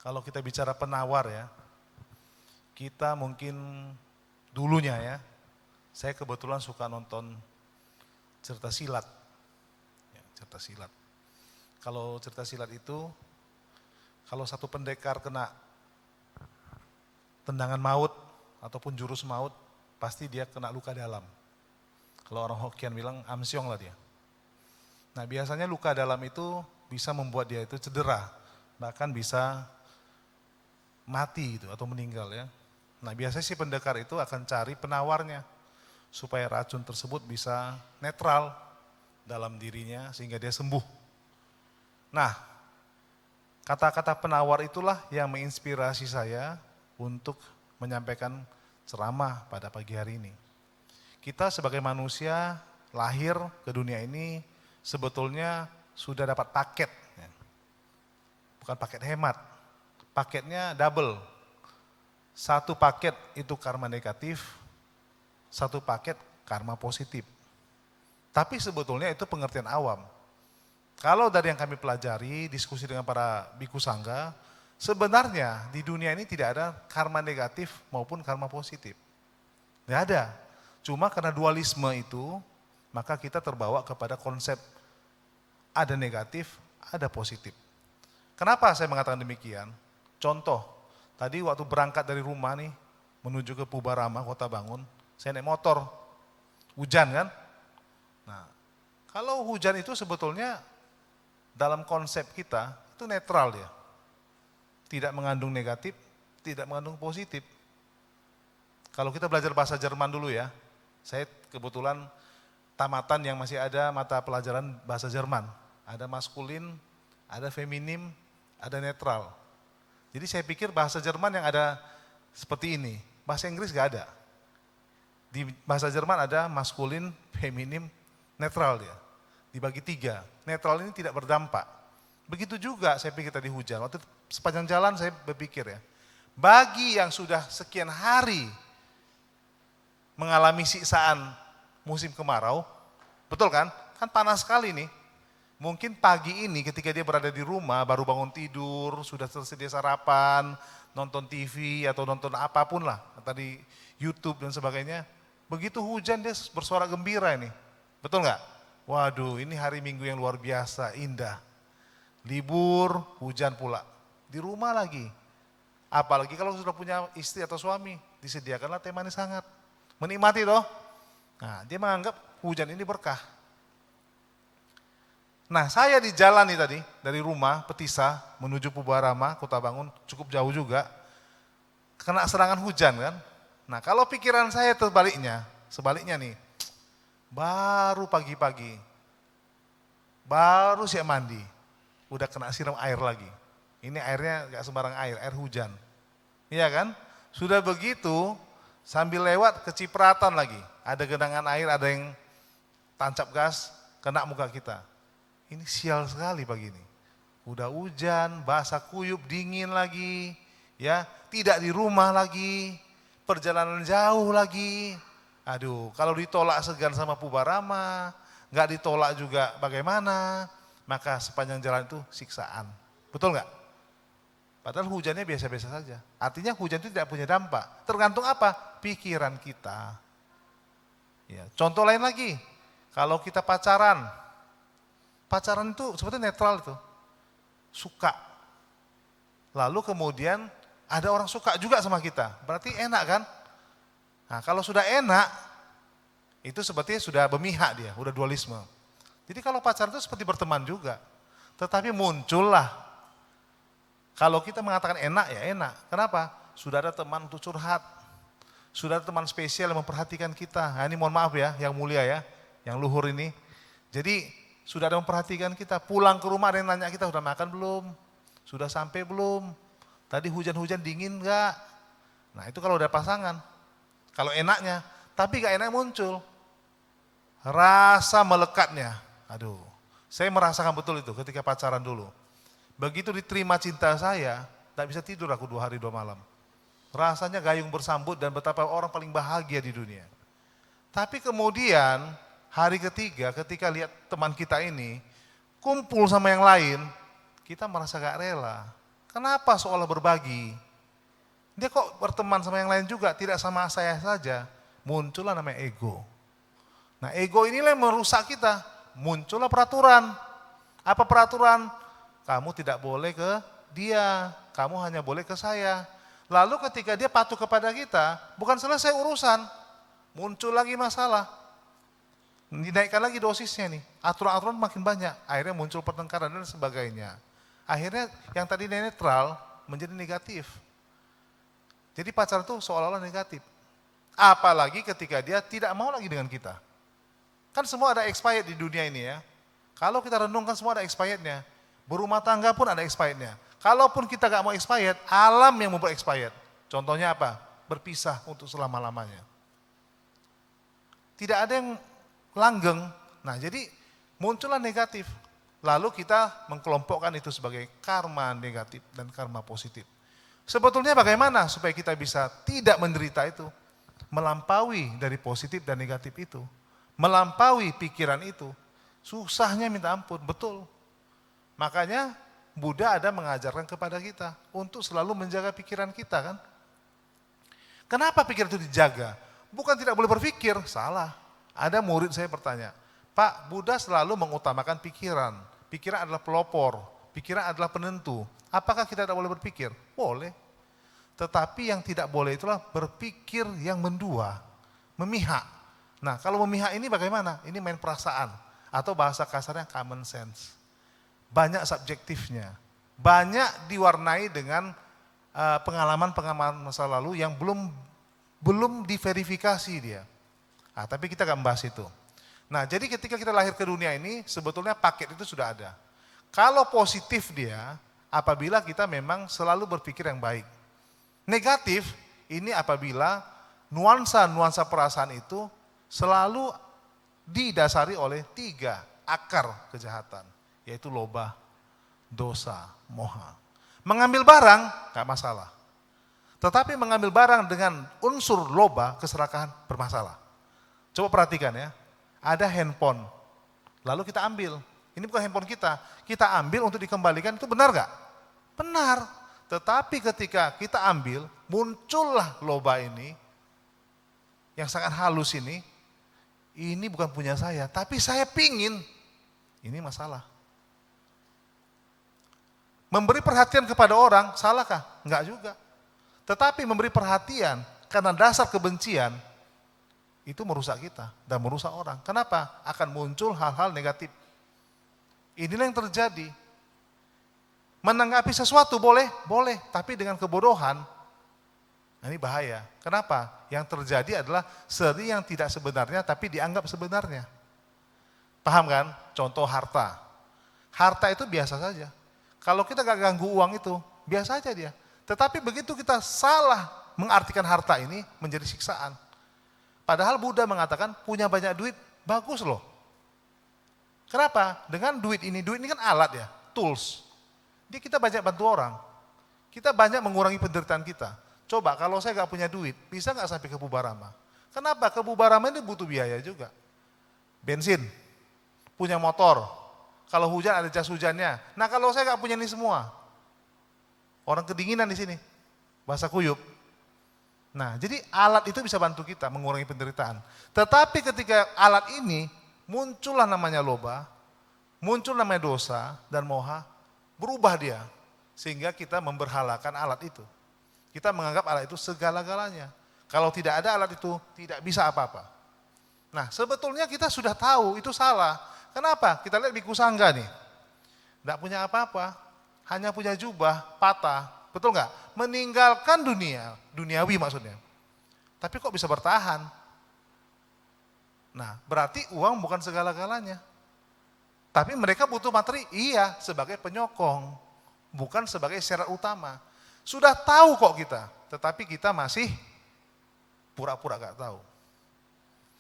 Kalau kita bicara penawar ya, kita mungkin dulunya ya, saya kebetulan suka nonton cerita silat. Ya, cerita silat. Kalau cerita silat itu, kalau satu pendekar kena tendangan maut ataupun jurus maut, pasti dia kena luka dalam. Kalau orang Hokkien bilang amsyong lah dia. Nah biasanya luka dalam itu bisa membuat dia itu cedera, bahkan bisa mati gitu atau meninggal ya. Nah biasanya si pendekar itu akan cari penawarnya supaya racun tersebut bisa netral dalam dirinya sehingga dia sembuh. Nah kata-kata penawar itulah yang menginspirasi saya untuk menyampaikan ceramah pada pagi hari ini. Kita sebagai manusia lahir ke dunia ini sebetulnya sudah dapat paket, ya. Bukan paket hemat, paketnya double. Satu paket itu karma negatif, satu paket karma positif. Tapi sebetulnya itu pengertian awam. Kalau dari yang kami pelajari, diskusi dengan para biku sangga, sebenarnya di dunia ini tidak ada karma negatif maupun karma positif. Tidak ada. Cuma karena dualisme itu, maka kita terbawa kepada konsep ada negatif, ada positif. Kenapa saya mengatakan demikian? Contoh, tadi waktu berangkat dari rumah nih, menuju ke Pubarama, Kota Bangun, saya naik motor, hujan kan? Nah, kalau hujan itu sebetulnya dalam konsep kita, itu netral dia. Tidak mengandung negatif, tidak mengandung positif. Kalau kita belajar bahasa Jerman dulu ya, saya kebetulan tamatan yang masih ada mata pelajaran bahasa Jerman. Ada maskulin, ada feminim, ada netral. Jadi saya pikir bahasa Jerman yang ada seperti ini, bahasa Inggris gak ada. Di bahasa Jerman ada maskulin, feminim, netral dia. Dibagi 3, netral ini tidak berdampak. Begitu juga saya pikir tadi hujan, waktu sepanjang jalan saya berpikir ya, bagi yang sudah sekian hari mengalami siksaan musim kemarau, betul kan? Kan panas sekali nih. Mungkin pagi ini ketika dia berada di rumah, baru bangun tidur, sudah tersedia sarapan, nonton TV atau nonton apapun lah, tadi YouTube dan sebagainya. Begitu hujan dia bersuara gembira ini, betul nggak? Waduh ini hari Minggu yang luar biasa, indah. Libur, hujan pula, di rumah lagi. Apalagi kalau sudah punya istri atau suami, disediakanlah teh manis hangat. Menikmati toh. Nah, dia menganggap hujan ini berkah. Nah, saya di jalan nih tadi, dari rumah Petisa menuju Pubarama, Kota Bangun, cukup jauh juga. Kena serangan hujan kan. Nah, kalau pikiran saya sebaliknya nih. Baru pagi-pagi, baru siap mandi, udah kena siram air lagi. Ini airnya gak sembarang air hujan. Iya kan? Sudah begitu, sambil lewat kecipratan lagi. Ada genangan air, ada yang tancap gas, kena muka kita. Ini sial sekali pagi ini. Udah hujan, basah kuyup, dingin lagi. Ya, tidak di rumah lagi, perjalanan jauh lagi. Aduh, kalau ditolak segan sama Pubarama, nggak ditolak juga bagaimana, maka sepanjang jalan itu siksaan. Betul nggak? Padahal hujannya biasa-biasa saja. Artinya hujan itu tidak punya dampak. Tergantung apa? Pikiran kita. Ya, contoh lain lagi, kalau kita pacaran itu sebetulnya netral itu, suka. Lalu kemudian ada orang suka juga sama kita, berarti enak kan? Nah kalau sudah enak, itu sepertinya sudah bermihak dia, udah dualisme. Jadi kalau pacaran itu seperti berteman juga, tetapi muncullah, kalau kita mengatakan enak ya enak, kenapa? Sudah ada teman untuk curhat, sudah ada teman spesial yang memperhatikan kita. Nah ini mohon maaf ya, yang mulia ya, yang luhur ini. Jadi sudah ada yang memperhatikan kita, pulang ke rumah ada yang nanya kita, sudah makan belum? Sudah sampai belum? Tadi hujan-hujan dingin enggak? Nah itu kalau udah pasangan, kalau enaknya, tapi gak enak muncul. Rasa melekatnya, aduh, saya merasakan betul itu ketika pacaran dulu. Begitu diterima cinta saya, tak bisa tidur aku 2 hari 2 malam. Rasanya gayung bersambut dan betapa orang paling bahagia di dunia. Tapi kemudian hari ketiga ketika lihat teman kita ini kumpul sama yang lain, kita merasa gak rela. Kenapa seolah berbagi? Dia kok berteman sama yang lain juga, tidak sama saya saja. Muncullah namanya ego. Nah ego inilah yang merusak kita. Muncullah peraturan. Apa peraturan? Kamu tidak boleh ke dia, kamu hanya boleh ke saya. Lalu ketika dia patuh kepada kita, bukan selesai urusan, muncul lagi masalah. Dinaikkan lagi dosisnya nih, aturan-aturan makin banyak, akhirnya muncul pertengkaran dan sebagainya. Akhirnya yang tadi netral menjadi negatif. Jadi pacar itu seolah-olah negatif. Apalagi ketika dia tidak mau lagi dengan kita. Kan semua ada expired di dunia ini ya. Kalau kita renungkan semua ada expirednya. Berumah tangga pun ada expirednya. Kalaupun kita gak mau expired, alam yang membuat expired. Contohnya apa? Berpisah untuk selama-lamanya. Tidak ada yang langgeng. Nah jadi muncullah negatif. Lalu kita mengkelompokkan itu sebagai karma negatif dan karma positif. Sebetulnya bagaimana supaya kita bisa tidak menderita itu? Melampaui dari positif dan negatif itu. Melampaui pikiran itu. Susahnya minta ampun, betul. Makanya Buddha ada mengajarkan kepada kita untuk selalu menjaga pikiran kita kan. Kenapa pikiran itu dijaga? Bukan tidak boleh berpikir, salah. Ada murid saya bertanya, Pak, Buddha selalu mengutamakan pikiran. Pikiran adalah pelopor, pikiran adalah penentu. Apakah kita tidak boleh berpikir? Boleh. Tetapi yang tidak boleh itulah berpikir yang mendua, memihak. Nah kalau memihak ini bagaimana? Ini main perasaan. Atau bahasa kasarnya common sense. Banyak subjektifnya. Banyak diwarnai dengan pengalaman-pengalaman masa lalu yang belum diverifikasi dia. Nah, tapi kita gak membahas itu. Nah, jadi ketika kita lahir ke dunia ini, sebetulnya paket itu sudah ada. Kalau positif dia, apabila kita memang selalu berpikir yang baik. Negatif, ini apabila nuansa-nuansa perasaan itu selalu didasari oleh 3 akar kejahatan. Yaitu loba, dosa, moha. Mengambil barang, gak masalah. Tetapi mengambil barang dengan unsur loba, keserakahan, bermasalah. Coba perhatikan ya, ada handphone, lalu kita ambil. Ini bukan handphone kita ambil untuk dikembalikan, itu benar gak? Benar. Tetapi ketika kita ambil, muncullah loba ini, yang sangat halus ini bukan punya saya, tapi saya pingin. Ini masalah. Memberi perhatian kepada orang, salahkah? Enggak juga. Tetapi memberi perhatian karena dasar kebencian, itu merusak kita dan merusak orang. Kenapa? Akan muncul hal-hal negatif. Inilah yang terjadi. Menanggapi sesuatu boleh, tapi dengan kebodohan, nah ini bahaya. Kenapa? Yang terjadi adalah seri yang tidak sebenarnya tapi dianggap sebenarnya. Paham kan? Contoh harta. Harta itu biasa saja. Kalau kita gak ganggu uang itu, biasa aja dia. Tetapi begitu kita salah mengartikan harta ini menjadi siksaan. Padahal Buddha mengatakan punya banyak duit, bagus loh. Kenapa? Dengan duit ini kan alat ya, tools. Dia kita banyak bantu orang. Kita banyak mengurangi penderitaan kita. Coba kalau saya gak punya duit, bisa gak sampai ke Bubarama? Kenapa? Ke Bubarama ini butuh biaya juga. Bensin, punya motor. Kalau hujan ada jas hujannya. Nah kalau saya gak punya ini semua, orang kedinginan di sini, basah kuyup. Nah, jadi alat itu bisa bantu kita mengurangi penderitaan. Tetapi ketika alat ini muncullah namanya loba, muncul namanya dosa dan moha, berubah dia. Sehingga kita memberhalakan alat itu. Kita menganggap alat itu segala-galanya. Kalau tidak ada alat itu, tidak bisa apa-apa. Nah, sebetulnya kita sudah tahu itu salah. Kenapa? Kita lihat Biku Sangga nih. Tidak punya apa-apa, hanya punya jubah, patah. Betul nggak? Meninggalkan dunia, duniawi maksudnya. Tapi kok bisa bertahan? Nah, berarti uang bukan segala-galanya. Tapi mereka butuh materi, iya, sebagai penyokong. Bukan sebagai syarat utama. Sudah tahu kok kita, tetapi kita masih pura-pura gak tahu.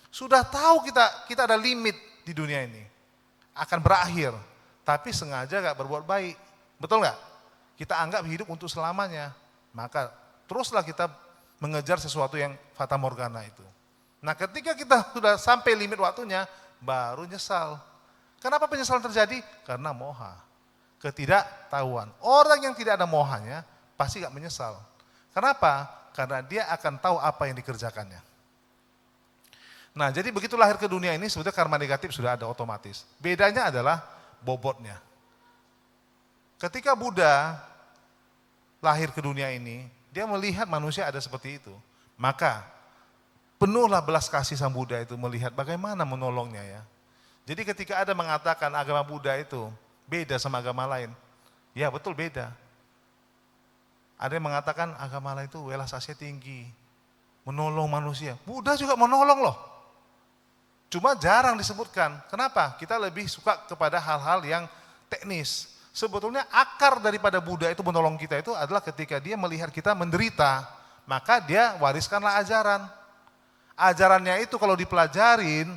Sudah tahu kita ada limit di dunia ini. Akan berakhir, tapi sengaja gak berbuat baik. Betul nggak? Kita anggap hidup untuk selamanya, maka teruslah kita mengejar sesuatu yang fata morgana itu. Nah ketika kita sudah sampai limit waktunya, baru nyesal. Kenapa penyesalan terjadi? Karena moha. Ketidaktahuan. Orang yang tidak ada mohanya pasti gak menyesal. Kenapa? Karena dia akan tahu apa yang dikerjakannya. Nah, jadi begitu lahir ke dunia ini sebetulnya karma negatif sudah ada otomatis. Bedanya adalah bobotnya. Ketika Buddha lahir ke dunia ini, dia melihat manusia ada seperti itu. Maka penuhlah belas kasih sang Buddha itu melihat bagaimana menolongnya ya. Jadi ketika ada mengatakan agama Buddha itu beda sama agama lain, ya betul beda. Ada yang mengatakan agama lain itu welas asihnya tinggi, menolong manusia. Buddha juga menolong loh. Cuma jarang disebutkan. Kenapa? Kita lebih suka kepada hal-hal yang teknis. Sebetulnya akar daripada Buddha itu menolong kita itu adalah ketika dia melihat kita menderita, maka dia wariskanlah ajaran. Ajarannya itu kalau dipelajarin,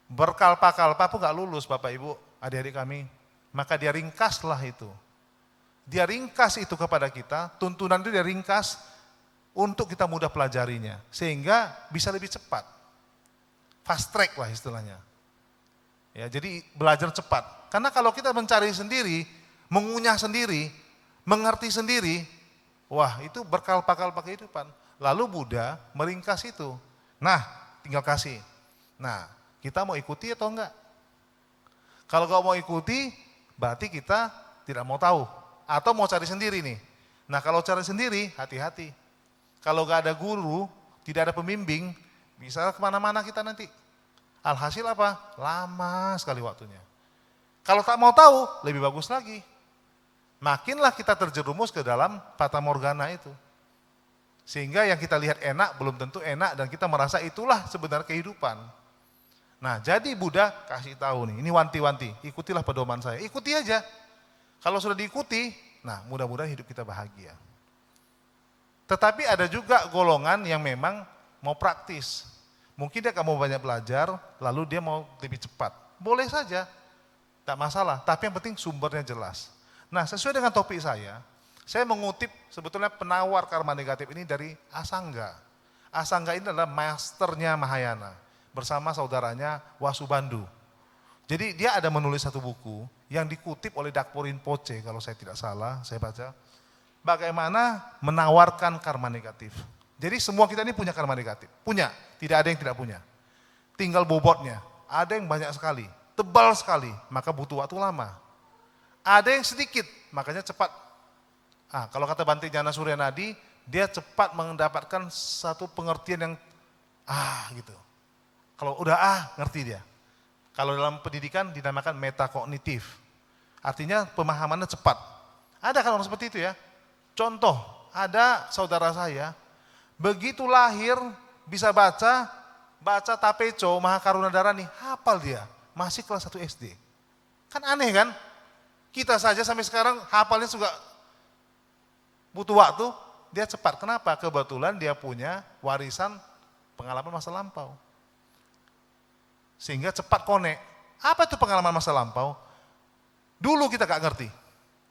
berkalpa-kalpa pun gak lulus Bapak Ibu, adik-adik kami. Maka dia ringkaslah itu. Dia ringkas itu kepada kita, tuntunan itu dia ringkas untuk kita mudah pelajarinya. Sehingga bisa lebih cepat. Fast track lah istilahnya. Ya, jadi belajar cepat. Karena kalau kita mencari sendiri, mengunyah sendiri, mengerti sendiri, wah itu berkalpa-kalpa kehidupan. Lalu Buddha meringkas itu. Nah, tinggal kasih. Nah, kita mau ikuti atau enggak? Kalau nggak mau ikuti, berarti kita tidak mau tahu. Atau mau cari sendiri nih. Nah, kalau cari sendiri, hati-hati. Kalau nggak ada guru, tidak ada pembimbing, bisa kemana-mana kita nanti. Alhasil apa? Lama sekali waktunya. Kalau tak mau tahu, lebih bagus lagi. Makinlah kita terjerumus ke dalam fata morgana itu. Sehingga yang kita lihat enak, belum tentu enak, dan kita merasa itulah sebenarnya kehidupan. Nah, jadi Buddha kasih tahu nih, ini wanti-wanti, ikutilah pedoman saya. Ikuti aja. Kalau sudah diikuti, nah mudah-mudahan hidup kita bahagia. Tetapi ada juga golongan yang memang mau praktis. Mungkin dia gak mau banyak belajar, lalu dia mau lebih cepat. Boleh saja, tak masalah. Tapi yang penting sumbernya jelas. Nah, sesuai dengan topik saya mengutip sebetulnya penawar karma negatif ini dari Asangga. Asangga ini adalah masternya Mahayana bersama saudaranya Wasubandu. Jadi dia ada menulis satu buku yang dikutip oleh Dakpo Rinpoche kalau saya tidak salah, saya baca. Bagaimana menawarkan karma negatif. Jadi semua kita ini punya karma negatif. Punya, tidak ada yang tidak punya. Tinggal bobotnya. Ada yang banyak sekali, tebal sekali, maka butuh waktu lama. Ada yang sedikit, makanya cepat. Kalau kata Bante Jana Suryanadi, dia cepat mendapatkan satu pengertian yang gitu. Kalau udah ngerti dia. Kalau dalam pendidikan dinamakan metakognitif. Artinya pemahamannya cepat. Ada kan orang seperti itu ya. Contoh, ada saudara saya, begitu lahir bisa baca Tapeco Mahakaruna Dharani, hafal dia, masih kelas 1 SD. Kan aneh kan? Kita saja sampai sekarang hafalnya juga butuh waktu, dia cepat. Kenapa? Kebetulan dia punya warisan pengalaman masa lampau. Sehingga cepat konek. Apa itu pengalaman masa lampau? Dulu kita gak ngerti,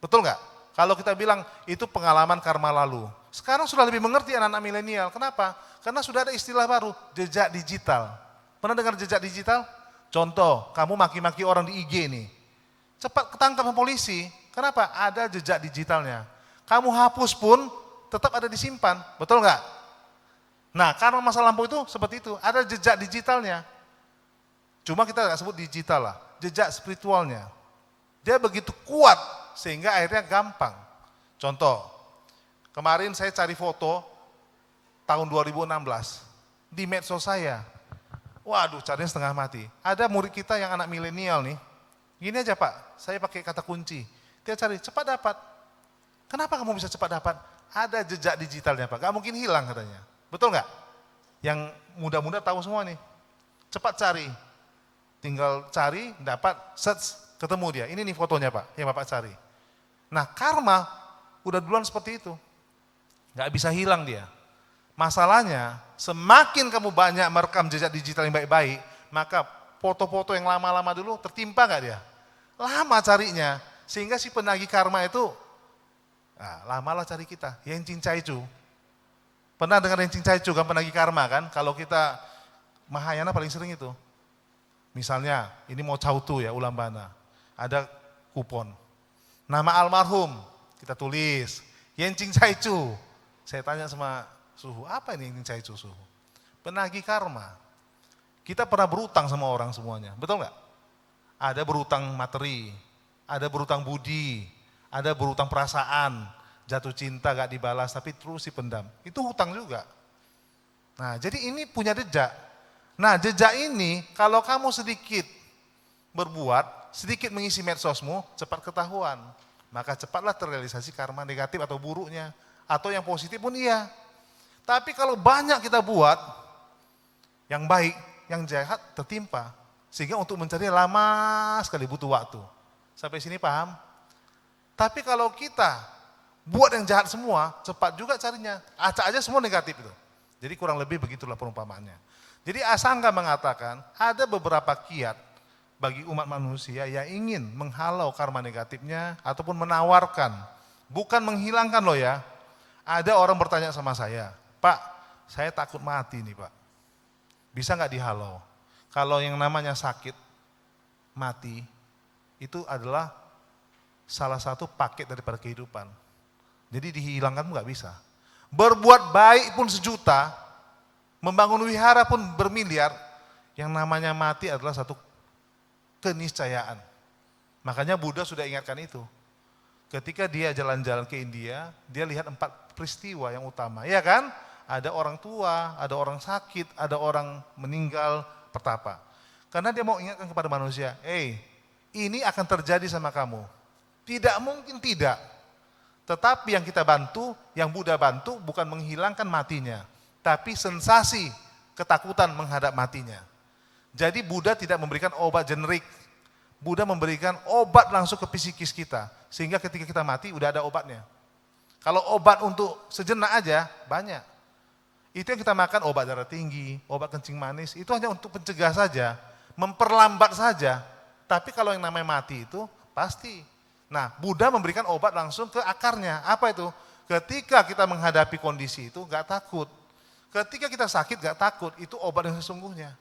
betul gak? Kalau kita bilang itu pengalaman karma lalu. Sekarang sudah lebih mengerti anak-anak milenial. Kenapa? Karena sudah ada istilah baru, jejak digital. Pernah dengar jejak digital? Contoh, kamu maki-maki orang di IG nih. Cepat ketangkap sama polisi. Kenapa? Ada jejak digitalnya. Kamu hapus pun tetap ada disimpan. Betul nggak? Nah, karma masa lampau itu seperti itu. Ada jejak digitalnya. Cuma kita nggak sebut digital lah. Jejak spiritualnya. Dia begitu kuat sehingga akhirnya gampang. Contoh, kemarin saya cari foto tahun 2016 di medsos saya. Waduh, carinya setengah mati. Ada murid kita yang anak milenial nih. Gini aja Pak, saya pakai kata kunci. Dia cari, cepat dapat. Kenapa kamu bisa cepat dapat? Ada jejak digitalnya Pak, gak mungkin hilang katanya. Betul nggak? Yang muda-muda tahu semua nih. Cepat cari. Tinggal cari, dapat, search, ketemu dia. Ini nih fotonya Pak, yang Bapak cari. Nah karma udah duluan seperti itu. Gak bisa hilang dia. Masalahnya semakin kamu banyak merekam jejak digital yang baik-baik, maka foto-foto yang lama-lama dulu tertimpa gak dia? Lama carinya. Sehingga si penagih karma itu, lamalah cari kita. Yang cincaicu. Pernah dengar yang cincaicu kan penagih karma kan? Kalau kita Mahayana paling sering itu. Misalnya ini mau cautu ya Ulambana. Ada kupon. Nama almarhum, kita tulis. Yencing Caicu. Saya tanya sama suhu, apa ini Yencing Caicu suhu? Penagih karma. Kita pernah berutang sama orang semuanya, betul nggak? Ada berutang materi, ada berutang budi, ada berutang perasaan, jatuh cinta gak dibalas tapi terus si pendam. Itu hutang juga. Nah jadi ini punya jejak. Nah jejak ini kalau kamu sedikit berbuat, sedikit mengisi medsosmu, cepat ketahuan. Maka cepatlah terrealisasi karma negatif atau buruknya. Atau yang positif pun iya. Tapi kalau banyak kita buat, yang baik, yang jahat tertimpa. Sehingga untuk mencari lama sekali butuh waktu. Sampai sini paham? Tapi kalau kita buat yang jahat semua, cepat juga carinya. Acak aja semua negatif itu. Jadi kurang lebih begitulah perumpamaannya. Jadi Asangka mengatakan ada beberapa kiat bagi umat manusia yang ingin menghalau karma negatifnya ataupun menawarkan, bukan menghilangkan loh ya. Ada orang bertanya sama saya, Pak, saya takut mati nih Pak, bisa nggak dihalau? Kalau yang namanya sakit, mati, itu adalah salah satu paket daripada kehidupan. Jadi dihilangkan nggak bisa. Berbuat baik pun sejuta, membangun wihara pun bermiliar, yang namanya mati adalah satu keniscayaan. Makanya Buddha sudah ingatkan itu. Ketika dia jalan-jalan ke India, dia lihat 4 peristiwa yang utama. Ya kan? Ada orang tua, ada orang sakit, ada orang meninggal, pertapa. Karena dia mau ingatkan kepada manusia, ini akan terjadi sama kamu. Tidak mungkin tidak. Tetapi yang kita bantu, yang Buddha bantu bukan menghilangkan matinya, tapi sensasi ketakutan menghadap matinya. Jadi Buddha tidak memberikan obat generik. Buddha memberikan obat langsung ke psikis kita. Sehingga ketika kita mati udah ada obatnya. Kalau obat untuk sejenak aja banyak. Itu yang kita makan obat darah tinggi, obat kencing manis. Itu hanya untuk pencegah saja, memperlambat saja. Tapi kalau yang namanya mati itu pasti. Nah Buddha memberikan obat langsung ke akarnya. Apa itu? Ketika kita menghadapi kondisi itu gak takut. Ketika kita sakit gak takut. Itu obat yang sesungguhnya.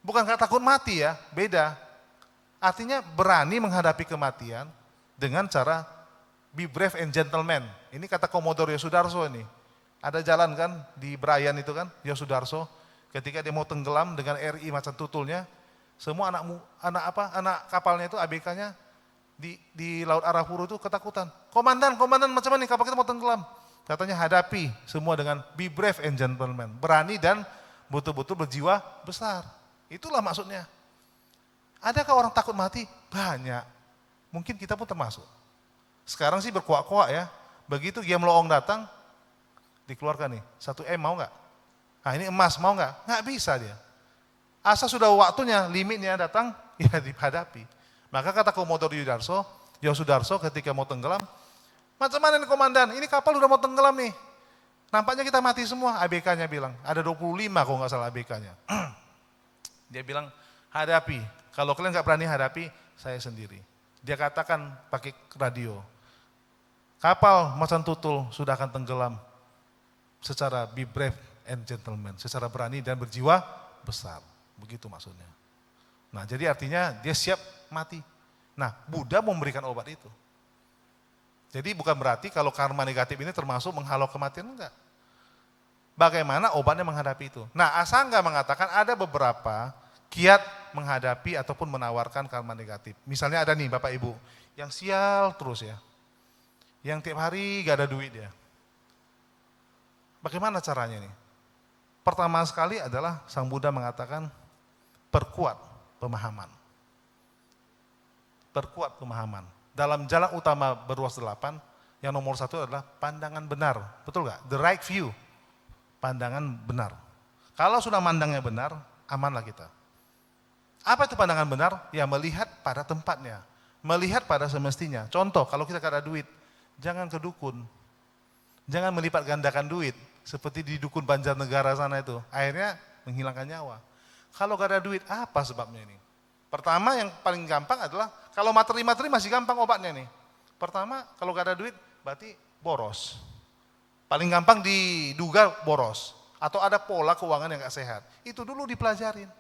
Bukan gak takut mati ya, beda. Artinya berani menghadapi kematian dengan cara be brave and gentleman. Ini kata Komodoro Yosudarso ini. Ada jalan kan di Brian itu kan, Yosudarso. Ketika dia mau tenggelam dengan RI macan tutulnya, semua anak kapalnya itu ABK-nya di Laut Arafuru itu ketakutan. Komandan macam mana nih kapal kita mau tenggelam? Katanya hadapi semua dengan be brave and gentleman. Berani dan betul-betul berjiwa besar. Itulah maksudnya. Adakah orang takut mati? Banyak. Mungkin kita pun termasuk. Sekarang sih berkuak-kuak ya. Begitu Giam Loong datang, dikeluarkan nih, 1M mau nggak? Nah ini emas mau nggak? Nggak bisa dia. Asal sudah waktunya, limitnya datang, ya dihadapi. Maka kata Komodoro Yosudarso ketika mau tenggelam, macam mana nih komandan? Ini kapal udah mau tenggelam nih. Nampaknya kita mati semua, ABK-nya bilang. Ada 25 kalau nggak salah ABK-nya. Dia bilang, hadapi. Kalau kalian nggak berani hadapi, saya sendiri. Dia katakan pakai radio, kapal macan tutul sudah akan tenggelam secara be brave and gentleman, secara berani dan berjiwa besar. Begitu maksudnya. Nah jadi artinya dia siap mati. Nah Buddha memberikan obat itu. Jadi bukan berarti kalau karma negatif ini termasuk menghalau kematian, enggak. Bagaimana obatnya menghadapi itu. Nah Asangka mengatakan ada beberapa kiat menghadapi ataupun menawarkan karma negatif. Misalnya ada nih Bapak Ibu, yang sial terus ya. Yang tiap hari gak ada duit ya. Bagaimana caranya nih? Pertama sekali adalah Sang Buddha mengatakan perkuat pemahaman. Perkuat pemahaman. Dalam jalan utama berluas 8, yang nomor 1 adalah pandangan benar. Betul gak? The right view. Pandangan benar. Kalau sudah mandangnya benar, amanlah kita. Apa itu pandangan benar? Ya melihat pada tempatnya. Melihat pada semestinya. Contoh, kalau kita gak ada duit, jangan ke dukun. Jangan melipat gandakan duit. Seperti di dukun Banjarnegara sana itu. Akhirnya menghilangkan nyawa. Kalau gak ada duit, apa sebabnya ini? Pertama yang paling gampang adalah, kalau materi-materi masih gampang obatnya nih. Pertama, kalau gak ada duit, berarti boros. Paling gampang diduga boros. Atau ada pola keuangan yang gak sehat. Itu dulu dipelajarin.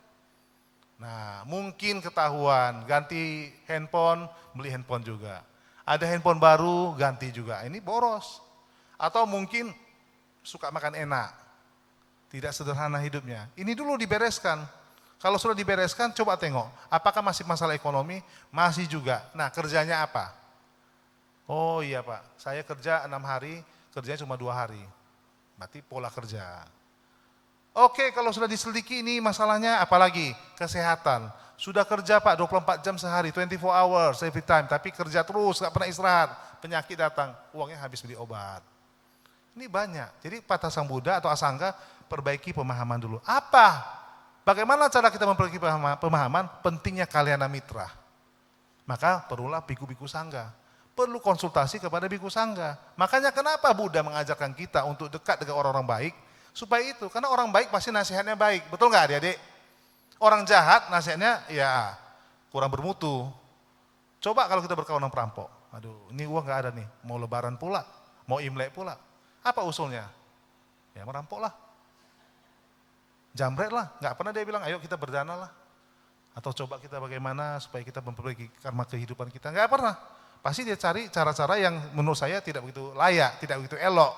Nah, mungkin ketahuan, ganti handphone, beli handphone juga. Ada handphone baru, ganti juga. Ini boros. Atau mungkin suka makan enak. Tidak sederhana hidupnya. Ini dulu dibereskan. Kalau sudah dibereskan, coba tengok. Apakah masih masalah ekonomi? Masih juga. Nah, kerjanya apa? Oh iya Pak, saya kerja 6 hari, kerjanya cuma 2 hari. Berarti pola kerja. Oke, kalau sudah diselidiki ini masalahnya apalagi? Kesehatan. Sudah kerja Pak 24 jam sehari, 24 hours every time, tapi kerja terus, gak pernah istirahat. Penyakit datang, uangnya habis beli obat. Ini banyak. Jadi patah sang Buddha atau asangka, perbaiki pemahaman dulu. Apa? Bagaimana cara kita memperbaiki pemahaman? Pentingnya kalyana mitra. Maka perlulah biku-biku sangga. Perlu konsultasi kepada biku sangga. Makanya kenapa Buddha mengajarkan kita untuk dekat dengan orang-orang baik? Supaya itu, karena orang baik pasti nasihatnya baik. Betul nggak adik-adik? Orang jahat nasihatnya ya kurang bermutu. Coba kalau kita berkawan dengan perampok. Aduh, ini uang nggak ada nih. Mau lebaran pula, mau Imlek pula. Apa usulnya? Ya merampok lah. Jambret lah. Nggak pernah dia bilang, ayo kita berdana lah. Atau coba kita bagaimana supaya kita memperbaiki karma kehidupan kita. Nggak pernah. Pasti dia cari cara-cara yang menurut saya tidak begitu layak, tidak begitu elok.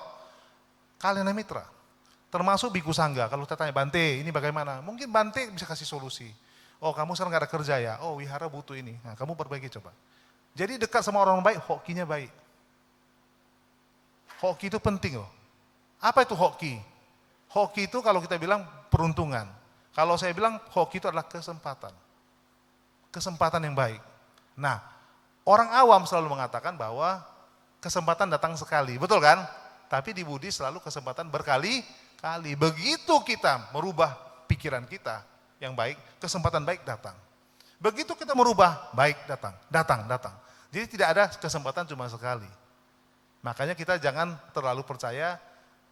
Kalyana mitra. Termasuk biku sangga, kalau kita tanya Bante ini bagaimana? Mungkin Bante bisa kasih solusi. Oh kamu sekarang gak ada kerja ya, oh wihara butuh ini, nah kamu perbaiki coba. Jadi dekat sama orang baik, hokinya baik. Hoki itu penting loh. Apa itu hoki? Hoki itu kalau kita bilang peruntungan. Kalau saya bilang hoki itu adalah kesempatan. Kesempatan yang baik. Nah, orang awam selalu mengatakan bahwa kesempatan datang sekali, betul kan? Tapi di Budi selalu kesempatan berkali-kali. Begitu kita merubah pikiran kita yang baik, kesempatan baik datang. Begitu kita merubah, baik datang. Jadi tidak ada kesempatan cuma sekali. Makanya kita jangan terlalu percaya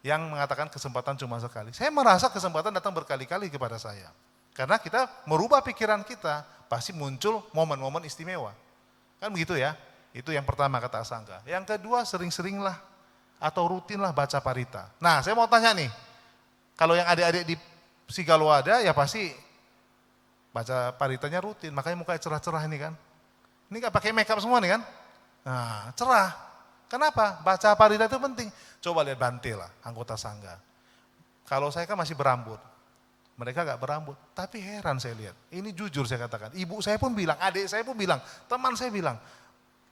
yang mengatakan kesempatan cuma sekali. Saya merasa kesempatan datang berkali-kali kepada saya. Karena kita merubah pikiran kita, pasti muncul momen-momen istimewa. Kan begitu ya? Itu yang pertama kata Asangka. Yang kedua sering-seringlah atau rutinlah baca parita. Nah saya mau tanya nih, kalau yang adik-adik di Sigalo ada ya pasti baca paritanya rutin, makanya mukanya cerah-cerah ini kan. Ini gak pakai makeup semua nih kan. Nah cerah. Kenapa? Baca parita itu penting. Coba lihat Bante lah, anggota sangga. Kalau saya kan masih berambut, mereka gak berambut. Tapi heran saya lihat, ini jujur saya katakan. Ibu saya pun bilang, adik saya pun bilang, teman saya bilang,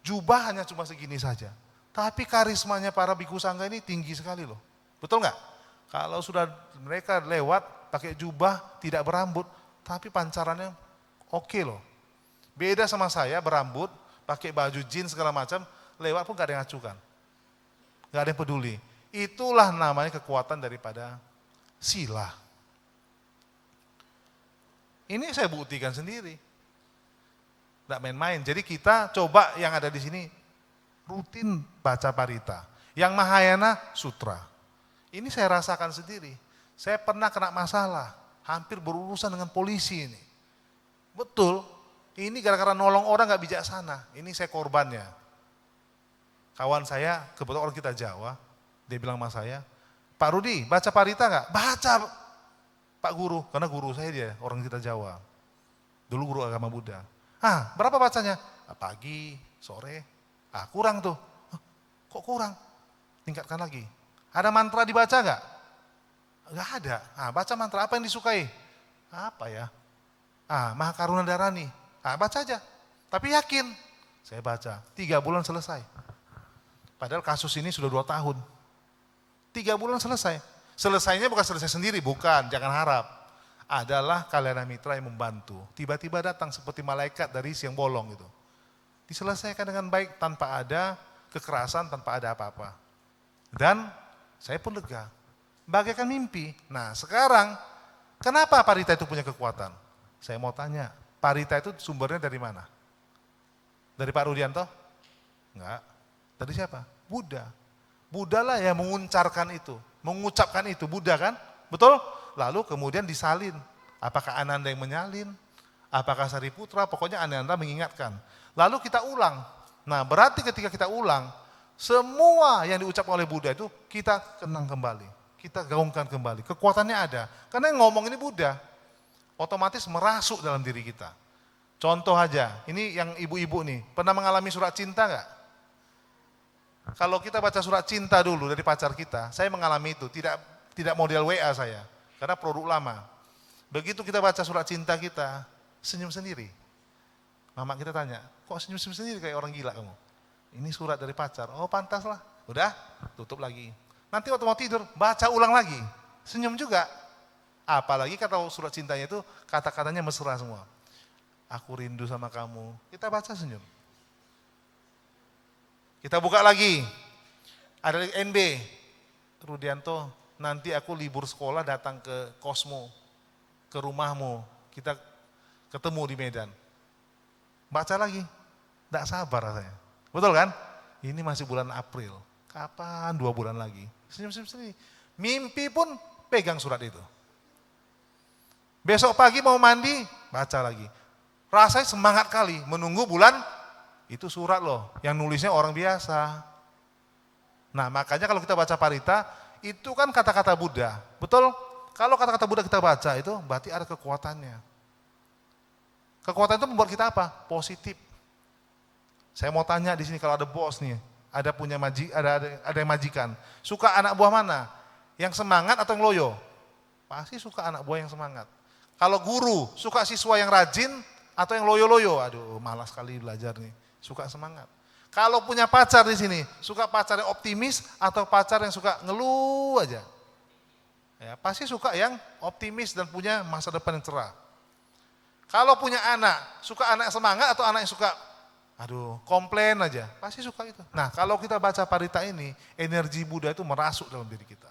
jubah hanya cuma segini saja. Tapi karismanya para biku sangga ini tinggi sekali loh. Betul nggak? Kalau sudah mereka lewat pakai jubah tidak berambut, tapi pancarannya oke loh. Beda sama saya berambut, pakai baju jeans segala macam, lewat pun gak ada yang acukan. Gak ada yang peduli. Itulah namanya kekuatan daripada sila. Ini saya buktikan sendiri. Gak main-main. Jadi kita coba yang ada di sini rutin baca parita. Yang Mahayana sutra. Ini saya rasakan sendiri. Saya pernah kena masalah, hampir berurusan dengan polisi ini. Betul, ini gara-gara nolong orang gak bijaksana. Ini saya korbannya. Kawan saya, kebetulan orang kita Jawa, dia bilang sama saya, Pak Rudi, baca parita gak? Baca Pak Guru, karena guru saya dia, orang kita Jawa. Dulu guru agama Buddha. Berapa bacanya? Pagi, sore. Kurang tuh. Kok kurang? Tingkatkan lagi. Ada mantra dibaca gak? Gak ada. Baca mantra apa yang disukai? Apa ya? Maha Karuna Dharani. Baca aja. Tapi yakin. Saya baca. 3 bulan selesai. Padahal kasus ini sudah 2 tahun. 3 bulan selesai. Selesainya bukan selesai sendiri, bukan. Jangan harap. Adalah kalyana mitra yang membantu. Tiba-tiba datang seperti malaikat dari siang bolong gitu. Diselesaikan dengan baik tanpa ada kekerasan, tanpa ada apa-apa. Dan saya pun lega. Bagaikan mimpi. Nah sekarang, kenapa parita itu punya kekuatan? Saya mau tanya, parita itu sumbernya dari mana? Dari Pak Rudianto? Enggak. Dari siapa? Buddha. Buddha lah yang menguncarkan itu, mengucapkan itu, Buddha kan? Betul? Lalu kemudian disalin. Apakah Ananda yang menyalin? Apakah Sariputra? Pokoknya Ananda mengingatkan. Lalu kita ulang. Nah berarti ketika kita ulang, semua yang diucapkan oleh Buddha itu kita kenang kembali, kita gaungkan kembali. Kekuatannya ada, karena yang ngomong ini Buddha, otomatis merasuk dalam diri kita. Contoh aja, ini yang ibu-ibu nih, pernah mengalami surat cinta nggak? Kalau kita baca surat cinta dulu dari pacar kita, saya mengalami itu, tidak model WA saya, karena produk lama. Begitu kita baca surat cinta kita, senyum sendiri. Mama kita tanya, kok senyum-senyum sendiri kayak orang gila kamu? Ini surat dari pacar, oh pantas lah. Udah, tutup lagi. Nanti waktu mau tidur, baca ulang lagi, senyum juga. Apalagi kata surat cintanya itu kata-katanya mesra semua. Aku rindu sama kamu, kita baca senyum. Kita buka lagi, ada NB, Rudianto, nanti aku libur sekolah datang ke Kosmo, ke rumahmu, kita ketemu di Medan. Baca lagi, tidak sabar rasanya. Betul kan? Ini masih bulan April, kapan 2 bulan lagi? Senyum-senyum sendiri. Mimpi pun pegang surat itu. Besok pagi mau mandi, baca lagi. Rasanya semangat kali, menunggu bulan, itu surat loh, yang nulisnya orang biasa. Nah makanya kalau kita baca Parita, itu kan kata-kata Buddha, betul? Kalau kata-kata Buddha kita baca itu berarti ada kekuatannya. Kekuatan itu membuat kita apa? Positif. Saya mau tanya di sini kalau ada bos nih, ada yang majikan, suka anak buah mana? Yang semangat atau yang loyo? Pasti suka anak buah yang semangat. Kalau guru suka siswa yang rajin atau yang loyo-loyo? Aduh, malas sekali belajar nih. Suka semangat. Kalau punya pacar di sini, suka pacar yang optimis atau pacar yang suka ngeluh aja? Ya, pasti suka yang optimis dan punya masa depan yang cerah. Kalau punya anak, suka anak semangat atau anak yang suka komplain aja? Pasti suka itu. Nah, kalau kita baca Parita ini, energi Buddha itu merasuk dalam diri kita.